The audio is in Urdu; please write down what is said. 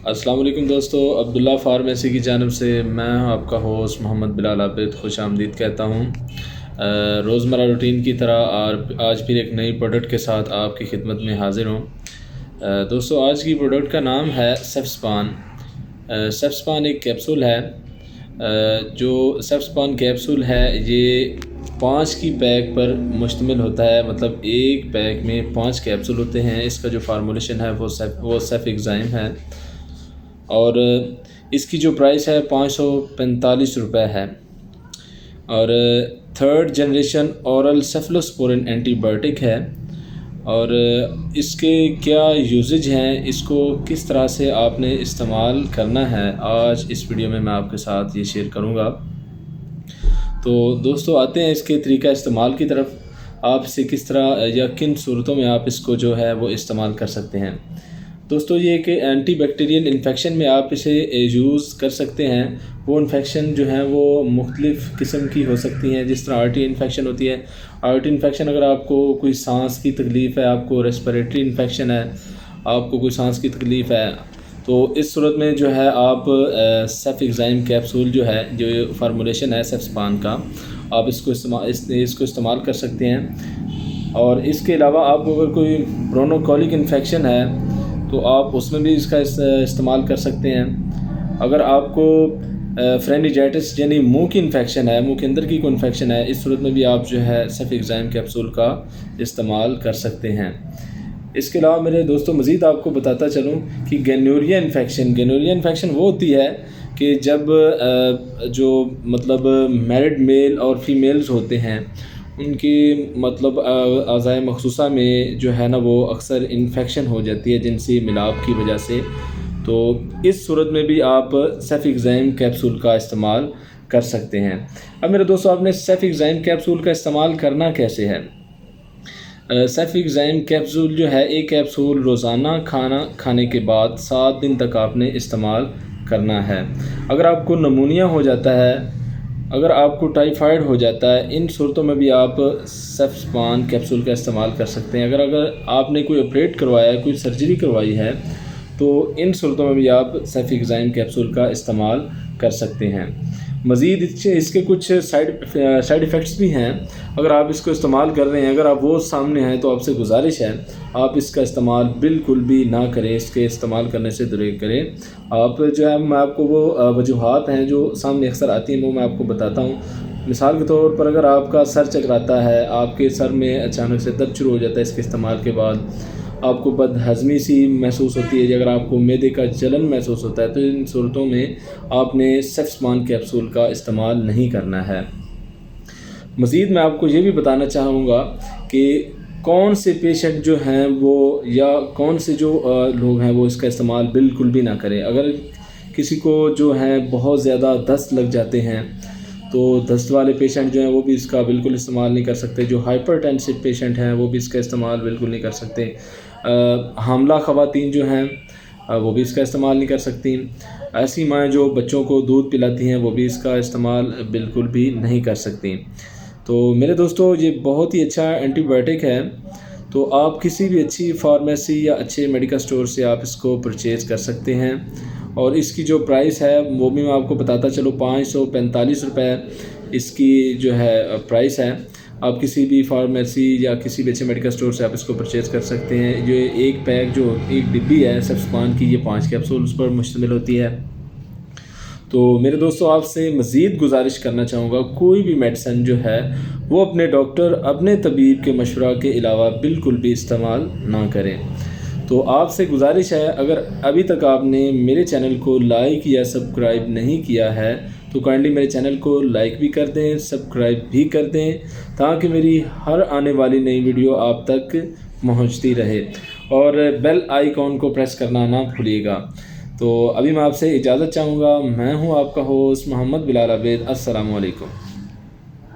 السلام علیکم دوستو، عبداللہ فارمیسی کی جانب سے میں آپ کا ہوسٹ محمد بلال عابد خوش آمدید کہتا ہوں۔ روزمرہ روٹین کی طرح آج پھر ایک نئی پروڈکٹ کے ساتھ آپ کی خدمت میں حاضر ہوں۔ دوستو، آج کی پروڈکٹ کا نام ہے سیفسپان۔ سیفسپان ایک کیپسول ہے۔ جو سیفسپان کیپسول ہے یہ 5 کی پیک پر مشتمل ہوتا ہے، مطلب ایک پیک میں 5 کیپسول ہوتے ہیں۔ اس کا جو فارمولیشن ہے وہ سیفیگزائم ہے اور اس کی جو پرائس ہے 545 روپے ہے، اور 3rd generation oral cephalosporin antibiotic ہے۔ اور اس کے کیا یوزج ہیں، اس کو کس طرح سے آپ نے استعمال کرنا ہے، آج اس ویڈیو میں آپ کے ساتھ یہ شیئر کروں گا۔ تو دوستو آتے ہیں اس کے طریقہ استعمال کی طرف۔ آپ اسے کس طرح یا کن صورتوں میں آپ اس کو جو ہے وہ استعمال کر سکتے ہیں۔ دوستو، یہ کہ اینٹی بیکٹیریل انفیکشن میں آپ اسے یوز کر سکتے ہیں۔ وہ انفیکشن جو ہیں وہ مختلف قسم کی ہو سکتی ہیں، جس طرح آرٹی انفیکشن ہوتی ہے۔ آرٹی انفیکشن اگر آپ کو کوئی سانس کی تکلیف ہے، آپ کو ریسپیریٹری انفیکشن ہے، آپ کو کوئی سانس کی تکلیف ہے، تو اس صورت میں جو ہے آپ سیفیگزائم کیپسول جو ہے، جو فارمولیشن ہے سیفسپان کا، آپ اس کو استعمال کر سکتے ہیں۔ اور اس کے علاوہ آپ کو اگر کوئی برونوکولک انفیکشن ہے تو آپ اس میں بھی اس کا استعمال کر سکتے ہیں۔ اگر آپ کو فرینیجائٹس یعنی منہ کی انفیکشن ہے، منہ کے اندر کی کوئی انفیکشن ہے، اس صورت میں بھی آپ جو ہے سیفیگزائم کیپسول کا استعمال کر سکتے ہیں۔ اس کے علاوہ میرے دوستوں مزید آپ کو بتاتا چلوں کہ گینوریا انفیکشن وہ ہوتی ہے کہ جب جو مطلب میرڈ میل اور فیمیلز ہوتے ہیں، ان کی مطلب اعضائے مخصوصہ میں جو ہے نا وہ اکثر انفیکشن ہو جاتی ہے جنسی ملاپ کی وجہ سے، تو اس صورت میں بھی آپ سیفیگزائم کیپسول کا استعمال کر سکتے ہیں۔ اب میرے دوستو، آپ نے سیفیگزائم کیپسول کا استعمال کرنا کیسے ہے؟ سیفیگزائم کیپسول جو ہے، ایک کیپسول روزانہ کھانا کھانے کے بعد 7 دن تک آپ نے استعمال کرنا ہے۔ اگر آپ کو نمونیا ہو جاتا ہے، اگر آپ کو ٹائیفائڈ ہو جاتا ہے، ان صورتوں میں بھی آپ سیفسپان کیپسول کا استعمال کر سکتے ہیں۔ اگر آپ نے کوئی آپریٹ کروایا ہے، کوئی سرجری کروائی ہے، تو ان صورتوں میں بھی آپ سیفیگزائم کیپسول کا استعمال کر سکتے ہیں۔ مزید اس کے کچھ سائیڈ ایفیکٹس بھی ہیں۔ اگر آپ اس کو استعمال کر رہے ہیں، اگر آپ وہ سامنے ہیں، تو آپ سے گزارش ہے آپ اس کا استعمال بالکل بھی نہ کریں، اس کے استعمال کرنے سے دریغ کریں۔ آپ جو ہے، میں آپ کو وہ وجوہات ہیں جو سامنے اکثر آتی ہیں وہ میں آپ کو بتاتا ہوں۔ مثال کے طور پر، اگر آپ کا سر چکراتا ہے، آپ کے سر میں اچانک سے درد شروع ہو جاتا ہے اس کے استعمال کے بعد، آپ کو بد ہضمی سی محسوس ہوتی ہے، اگر آپ کو معدے کا جلن محسوس ہوتا ہے، تو ان صورتوں میں آپ نے سیفسپان کیپسول کا استعمال نہیں کرنا ہے۔ مزید میں آپ کو یہ بھی بتانا چاہوں گا کہ کون سے پیشنٹ جو ہیں وہ، یا کون سے جو لوگ ہیں وہ اس کا استعمال بالکل بھی نہ کریں۔ اگر کسی کو جو ہے بہت زیادہ دست لگ جاتے ہیں، تو دست والے پیشنٹ جو ہیں وہ بھی اس کا بالکل استعمال نہیں کر سکتے۔ جو ہائپر ٹینسو پیشنٹ ہیں وہ بھی اس کا استعمال بالکل نہیں کر سکتے۔ حاملہ خواتین جو ہیں وہ بھی اس کا استعمال نہیں کر سکتی۔ ایسی مائیں جو بچوں کو دودھ پلاتی ہیں وہ بھی اس کا استعمال بالکل بھی نہیں کر سکتی۔ تو میرے دوستو، یہ بہت ہی اچھا اینٹی بائیوٹک ہے، تو آپ کسی بھی اچھی فارمیسی یا اچھے میڈیکل سٹور سے آپ اس کو پرچیز کر سکتے ہیں۔ اور اس کی جو پرائس ہے وہ بھی میں آپ کو بتاتا چلوں، 545 روپے اس کی جو ہے پرائس ہے۔ آپ کسی بھی فارمیسی یا کسی بھی اچھے میڈیکل سٹور سے آپ اس کو پرچیز کر سکتے ہیں۔ یہ ایک پیک جو ایک ڈبی ہے سیفسپان کی، یہ 5 کیپسولز پر مشتمل ہوتی ہے۔ تو میرے دوستو، آپ سے مزید گزارش کرنا چاہوں گا، کوئی بھی میڈیسن جو ہے وہ اپنے ڈاکٹر، اپنے طبیب کے مشورہ کے علاوہ بالکل بھی استعمال نہ کریں۔ تو آپ سے گزارش ہے، اگر ابھی تک آپ نے میرے چینل کو لائک یا سبسکرائب نہیں کیا ہے تو کائنڈلی میرے چینل کو لائک بھی کر دیں، سبسکرائب بھی کر دیں، تاکہ میری ہر آنے والی نئی ویڈیو آپ تک پہنچتی رہے، اور بیل آئیکن کو پریس کرنا نہ بھولیے گا۔ تو ابھی میں آپ سے اجازت چاہوں گا۔ میں ہوں آپ کا ہوسٹ محمد بلال عابد۔ السلام علیکم۔